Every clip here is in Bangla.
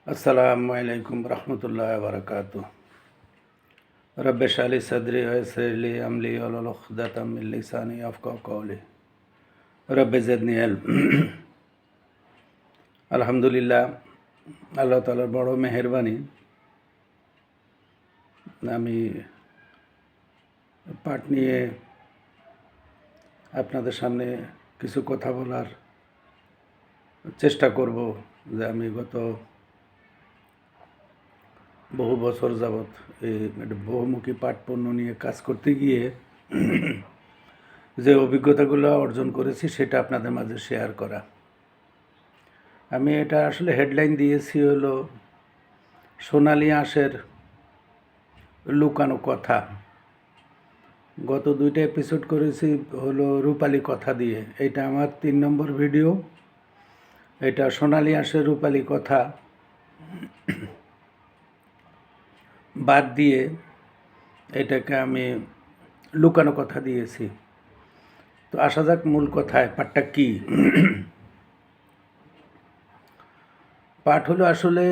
अस्सलामु अलैकुम रहमतुल्लाहि व बरकातुहू। रब्बि इश्रह ली सदरी व यस्सिर ली अमरी वहलुल उक़दतम मिन लिसानी यफ़क़हू क़ौली। रब्बि ज़िदनी इल्म। আলহামদুলিল্লাহ, আল্লাহ তাআলার বড় মেহেরবানি। আমি পাঠ নিয়ে আপনাদের সামনে কিছু কথা বলার চেষ্টা করব। যে আমি গত বহু বছর যাবৎ এই বহুমুখী পাঠপণ্য নিয়ে কাজ করতে গিয়ে যে অভিজ্ঞতাগুলো অর্জন করেছি সেটা আপনাদের মাঝে শেয়ার করা। আমি এটা আসলে হেডলাইন দিয়েছি হলো সোনালী আঁশের লুকানো কথা। গত 2টা এপিসোড করেছি হলো রূপালী কথা দিয়ে। এটা আমার 3 নম্বর ভিডিও। এটা সোনালী আঁশের রূপালী কথা বাদ দিয়ে এটাকে আমি লুকানো কথা দিয়েছি। তো আসা যাক মূল কথায়, পাঠটা কি। পাট হলো আসলে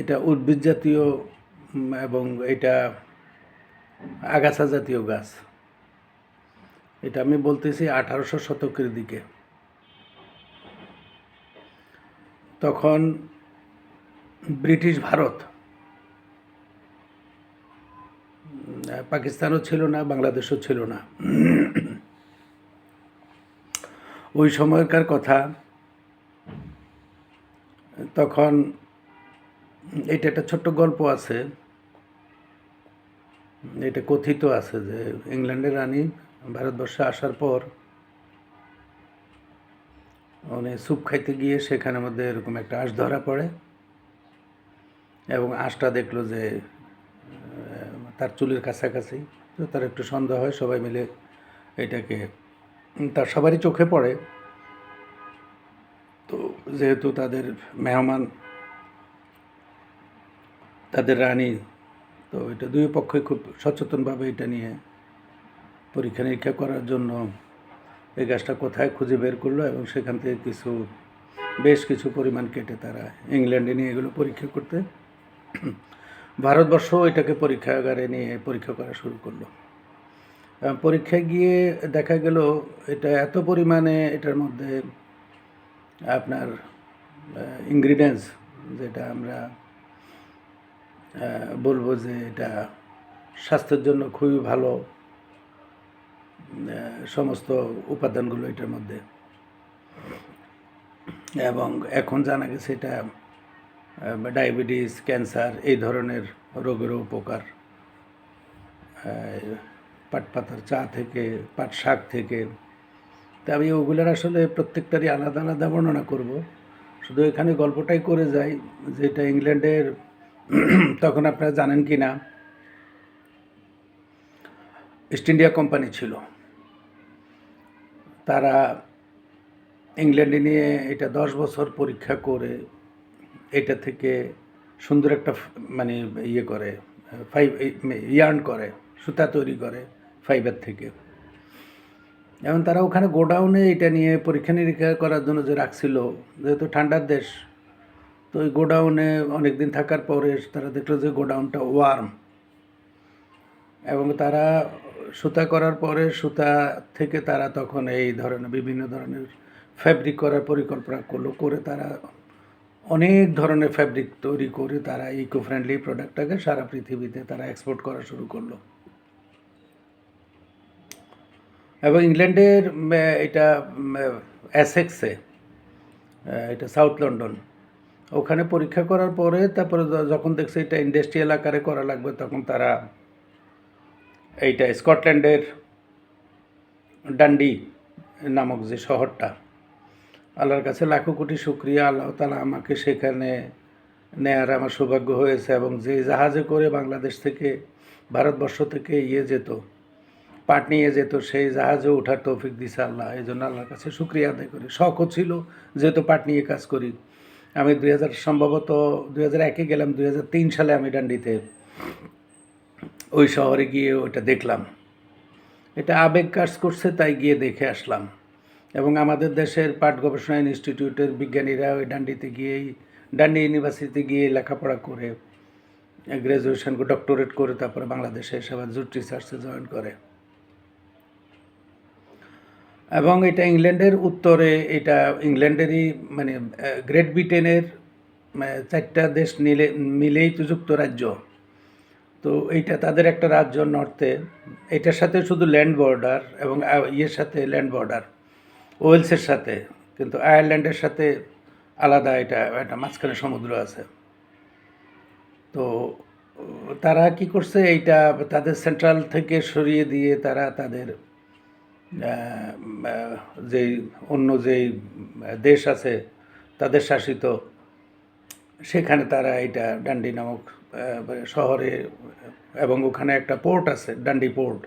এটা উদ্ভিদ জাতীয় এবং এটা আগাছা জাতীয় গাছ। এটা আমি বলতেছি 1800 শতকের দিকে। তখন ব্রিটিশ ভারত, পাকিস্তানও ছিল না, বাংলাদেশও ছিল না। ওই সময়কার কথা। তখন এটা একটা ছোট্ট গল্প আছে। এটা কথিত আছে যে ইংল্যান্ডের রানী ভারতবর্ষে আসার পর উনি স্যুপ খাইতে গিয়ে সেখানের মধ্যে এরকম একটা আঁশ ধরা পড়ে এবং আঁশটা দেখলো যে তার চুলের কাছাকাছি। তো তার একটু সন্দেহ হয়, সবাই মিলে এটাকে তার সবারই চোখে পড়ে। তো যেহেতু তাদের মেহমান, তাদের রানী, তো এটা দুই পক্ষই খুব সচেতনভাবে এটা নিয়ে পরীক্ষা নিরীক্ষা করার জন্য এই গাছটা কোথায় খুঁজে বের করলো এবং সেখান থেকে বেশ কিছু পরিমাণ কেটে তারা ইংল্যান্ডে নিয়ে এগুলো পরীক্ষা করতে। ভারতবর্ষ এটাকে পরীক্ষাগারে নিয়ে পরীক্ষা করা শুরু করলো। পরীক্ষায় গিয়ে দেখা গেল এটা এত পরিমাণে এটার মধ্যে আপনার ইনগ্রিডিয়েন্টস, যেটা আমরা বলবো যে এটা স্বাস্থ্যের জন্য খুবই ভালো, সমস্ত উপাদানগুলো এটার মধ্যে। এবং এখন জানা গেছে এটা ডায়াবেটিস, ক্যান্সার এই ধরনের রোগেরও উপকার। পাট পাতার চা থেকে, পাট শাক থেকে। তা আমি ওগুলোর আসলে প্রত্যেকটারই আলাদা আলাদা বর্ণনা করব। শুধু এখানে গল্পটাই করে যাই যে এটা ইংল্যান্ডের তখন আপনারা জানেন কি না, ইস্ট ইন্ডিয়া কোম্পানি ছিল। তারা ইংল্যান্ডে নিয়ে এটা 10 বছর পরীক্ষা করে এটা থেকে সুন্দর একটা মানে ইয়ে করে ইয়ার্ন করে, সুতা তৈরি করে ফাইবার থেকে। এবং তারা ওখানে গোডাউনে এটা নিয়ে পরীক্ষা নিরীক্ষা করার জন্য যে রাখছিল, যেহেতু ঠান্ডার দেশ, তো ওই গোডাউনে অনেক দিন থাকার পরে তারা দেখলো যে গোডাউনটা ওয়ার্ম। এবং তারা সুতা করার পরে সুতা থেকে তারা তখন এই ধরনের বিভিন্ন ধরনের ফ্যাব্রিক করার পরিকল্পনা করলো। করে তারা অনেক ধরনের ফ্যাব্রিক তৈরি করে তারা ইকো ফ্রেন্ডলি প্রোডাক্টটাকে সারা পৃথিবীতে তারা এক্সপোর্ট করা শুরু করলো। এবং ইংল্যান্ডের এটা অ্যাসেক্সে, এটা সাউথ লন্ডন, ওখানে পরীক্ষা করার পরে তারপরে যখন দেখছে এটা ইন্ডাস্ট্রিয়াল আকারে করা লাগবে, তখন তারা এইটা স্কটল্যান্ডের ডান্ডি নামক যে শহরটা, আল্লাহর কাছে লাখো কোটি শুকরিয়া, আল্লাহ তাআলা আমাকে সেখানে নেয়ার আমার সৌভাগ্য হয়েছে। এবং যে জাহাজে করে বাংলাদেশ থেকে, ভারতবর্ষ থেকে যেত, পাট নিয়ে যেত, সেই জাহাজে ওঠার তৌফিক দিছে আল্লাহ। এই জন্য আল্লাহর কাছে শুকরিয়া আদায় করি। শখও ছিল যেহেতু পাট নিয়ে কাজ করি। আমি সম্ভবত 2001-এ গেলাম, 2003 সালে আমি ডান্ডিতে ওই শহরে গিয়ে ওটা দেখলাম। এটা আবেগ কাজ করছে, তাই গিয়ে দেখে আসলাম। এবং আমাদের দেশের পাট গবেষণা ইনস্টিটিউটের বিজ্ঞানীরা ওই ডান্ডিতে গিয়েই ডান্ডি ইউনিভার্সিটিতে গিয়ে লেখাপড়া করে গ্র্যাজুয়েশন ডক্টরেট করে তারপরে বাংলাদেশে এসে আবার জুট রিসার্চে জয়েন করে। এবং এটা ইংল্যান্ডের উত্তরে, এটা ইংল্যান্ডেরই মানে গ্রেট ব্রিটেনের 4টা দেশ মিলেই তো যুক্তরাজ্য। তো এইটা তাদের একটা রাজ্য নর্থে, এটার সাথে শুধু ল্যান্ড বর্ডার এবং ইয়ের সাথে ল্যান্ড বর্ডার ওয়েলসের সাথে, কিন্তু আয়ারল্যান্ডের সাথে আলাদা, এটা একটা মাঝখানে সমুদ্র আছে। তো তারা কি করছে, এইটা তাদের সেন্ট্রাল থেকে সরিয়ে দিয়ে তারা তাদের যেই অন্য যেই দেশ আছে তাদের শাসিত, সেখানে তারা এটা ডান্ডি নামক শহরে, এবং ওখানে একটা পোর্ট আছে ডান্ডি পোর্ট,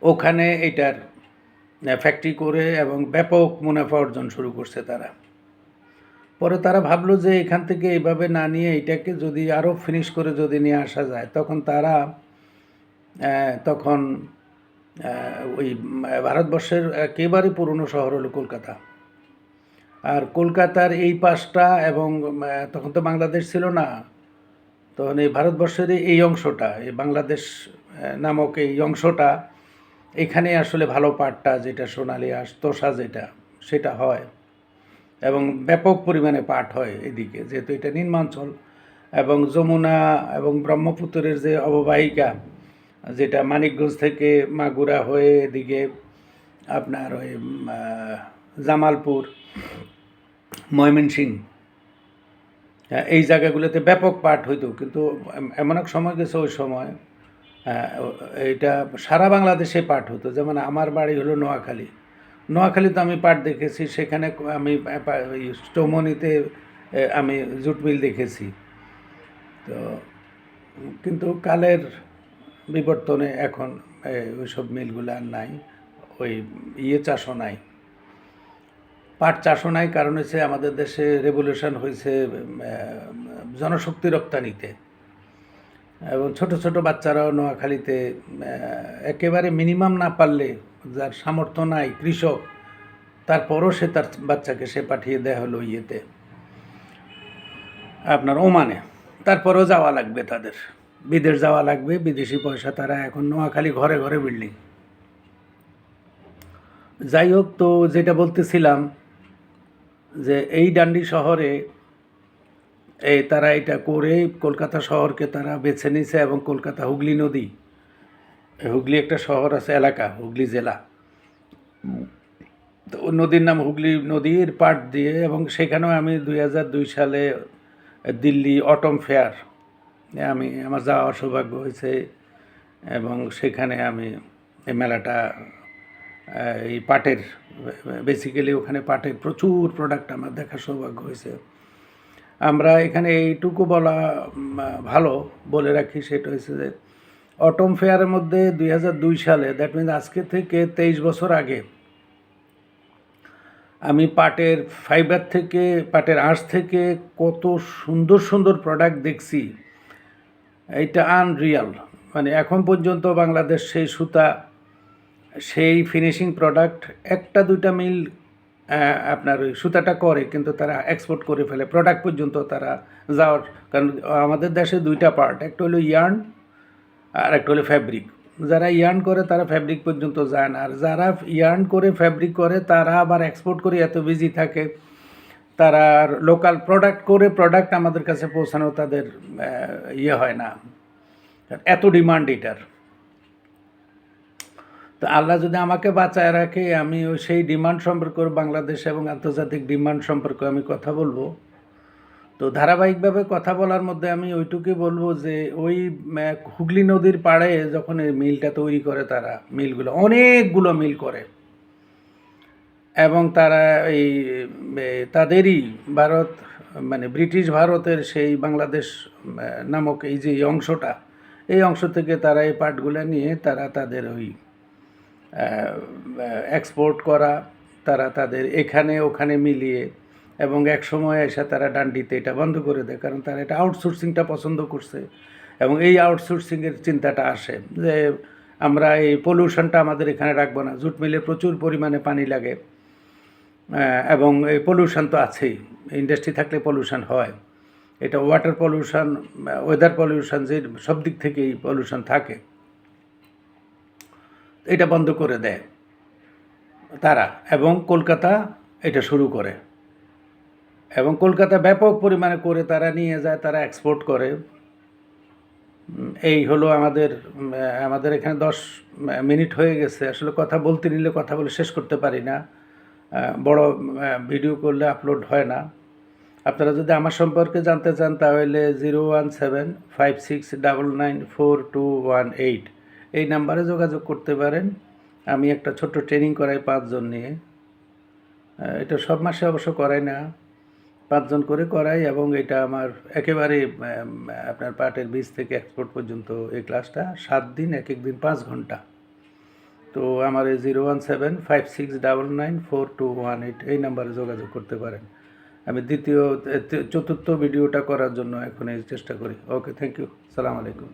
ওখানে এটার ফ্যাক্টরি করে এবং ব্যাপক মুনাফা অর্জন শুরু করছে তারা। পরে তারা ভাবলো যে এখান থেকে এইভাবে না নিয়ে এটাকে যদি আরও ফিনিশ করে যদি নিয়ে আসা যায়, তখন তারা তখন ওই ভারতবর্ষের একেবারে পুরনো শহর হলো কলকাতা। আর কলকাতার এই পাশটা, এবং তখন তো বাংলাদেশ ছিল না, তখন এই ভারতবর্ষের এই অংশটা, এই বাংলাদেশ নামক এই অংশটা, এখানে আসলে ভালো পাটটা, যেটা সোনালি আঁশ তোষা যেটা, সেটা হয় এবং ব্যাপক পরিমাণে পাট হয় এদিকে, যেহেতু এটা নিম্নাঞ্চল। এবং যমুনা এবং ব্রহ্মপুত্রের যে অববাহিকা, যেটা মানিকগঞ্জ থেকে মাগুরা হয়ে এদিকে আপনার ওই জামালপুর, ময়মনসিংহ, এই জায়গাগুলোতে ব্যাপক পাট হইতো। কিন্তু এমন এক সময় গেছে, ওই সময় এটা সারা বাংলাদেশে পাট হতো। যেমন আমার বাড়ি হলো নোয়াখালী, নোয়াখালীতে আমি পাট দেখেছি, সেখানে আমি স্টোমনিতে আমি জুট মিল দেখেছি। তো কিন্তু কালের বিবর্তনে এখন ওইসব মিলগুলো আর নাই, ওই চাষও নাই, পাট চাষও নাই। কারণ হচ্ছে আমাদের দেশে রেভলিউশন হয়েছে জনশক্তি রপ্তানিতে, এবং ছোট ছোট বাচ্চারাও নোয়াখালীতে একেবারে মিনিমাম না পারলে, যার সামর্থ্য নাই কৃষক, তারপরও সে তার বাচ্চাকে সে পাঠিয়ে দেয় হলো ইয়েতে আপনার ওমানে, তারপরেও যাওয়া লাগবে তাদের, বিদেশ যাওয়া লাগবে, বিদেশি পয়সা। তারা এখন নোয়াখালী ঘরে ঘরে বিল্ডিং। যাই হোক, তো যেটা বলতেছিলাম যে এই ডান্ডি শহরে তারা এটা করে কলকাতা শহরকে তারা বেছে নিয়েছে, এবং কলকাতা হুগলি নদী, হুগলি একটা শহর আছে, এলাকা হুগলি জেলা, তো নদীর নাম হুগলি নদীর পাড় দিয়ে। এবং সেখানেও আমি 2002 সালে দিল্লি অটম ফেয়ার আমার যাওয়ার সৌভাগ্য হয়েছে, এবং সেখানে আমি এই মেলাটা, এই পাটের, বেসিক্যালি ওখানে পাটের প্রচুর প্রোডাক্ট আমার দেখার সৌভাগ্য হয়েছে। আমরা এখানে এইটুকু বলা ভালো বলে রাখি, সেটা হচ্ছে যে অটম ফেয়ারের মধ্যে 2002 সালে, দ্যাট মিনস আজকে থেকে 23 বছর আগে, আমি পাটের ফাইবার থেকে, পাটের আঁশ থেকে কত সুন্দর সুন্দর প্রোডাক্ট দেখছি, এইটা আনরিয়াল। মানে এখন পর্যন্ত বাংলাদেশ সেই সুতা, সেই ফিনিশিং প্রোডাক্ট, একটা দুইটা মিল আপনার ওই সুতাটা করে, কিন্তু তারা এক্সপোর্ট করে ফেলে প্রোডাক্ট পর্যন্ত তারা যাওয়ার। কারণ আমাদের দেশে দুইটা পার্ট, একটা হলো ইয়ার্ন আর একটা হলো ফ্যাব্রিক। যারা ইয়ার্ন করে তারা ফ্যাব্রিক পর্যন্ত যায় না, আর যারা ইয়ার্ন করে ফ্যাব্রিক করে তারা আবার এক্সপোর্ট করে এত বিজি থাকে, তারা লোকাল প্রোডাক্ট করে প্রোডাক্ট আমাদের কাছে পৌঁছানো তাদের হয় না, এত ডিমান্ড এটার। তো আল্লাহ যদি আমাকে বাঁচায় রাখে, আমি ওই সেই ডিমান্ড সম্পর্কে, বাংলাদেশ এবং আন্তর্জাতিক ডিমান্ড সম্পর্কে আমি কথা বলবো। তো ধারাবাহিকভাবে কথা বলার মধ্যে আমি ওইটুকুই বলবো যে ওই হুগলি নদীর পাড়ে যখন এই মিলটা তৈরি করে, তারা মিলগুলো অনেকগুলো মিল করে, এবং তারা এই তাদেরই ভারত, মানে ব্রিটিশ ভারতের সেই বাংলাদেশ নামক এই যে অংশটা, এই অংশ থেকে তারা এই পাটগুলো নিয়ে তারা তাদের ওই এক্সপোর্ট করা, তারা তাদের এখানে ওখানে মিলিয়ে, এবং এক সময় এসে তারা ডান্ডিতে এটা বন্ধ করে দেয়, কারণ তারা এটা আউটসোর্সিংটা পছন্দ করছে। এবং এই আউটসোর্সিংয়ের চিন্তাটা আসে যে আমরা এই পলিউশনটা আমাদের এখানে রাখবো না। জুট মিলে প্রচুর পরিমাণে পানি লাগে, এবং এই পলিউশন তো আছেই, ইন্ডাস্ট্রি থাকলে পলিউশন হয়। এটা ওয়াটার পলিউশন, ওয়েদার পলিউশন, যে সব দিক থেকেই পলিউশন থাকে। এটা বন্ধ করে দেয় তারা, এবং কলকাতা এটা শুরু করে, এবং কলকাতা ব্যাপক পরিমাণে করে তারা নিয়ে যায়, তারা এক্সপোর্ট করে। এই হলো আমাদের এখানে 10 মিনিট হয়ে গেছে। আসলে কথা বলতে নিলে কথা বলে শেষ করতে পারি না, বড় ভিডিও করলে আপলোড হয় না। আপনারা যদি আমার সম্পর্কে জানতে চান তাহলে 01756994218 এই নাম্বারে যোগাযোগ করতে পারেন। আমি একটা ছোট্ট ট্রেনিং করাই 5 জন নিয়ে। এটা সব মাসে অবশ্য করাই না, 5 জন করে করাই, এবং এটা আমার একেবারে আপনার পাটের বীজ থেকে এক্সপোর্ট পর্যন্ত এই ক্লাসটা 7 দিন, এক দিন 5 ঘন্টা। তো আমার এই 01756994218 এই নাম্বারে যোগাযোগ করতে পারেন। আমি চতুর্থ ভিডিওটা করার জন্য এখন এই চেষ্টা করি। ওকে, থ্যাংক ইউ, সালাম আলাইকুম।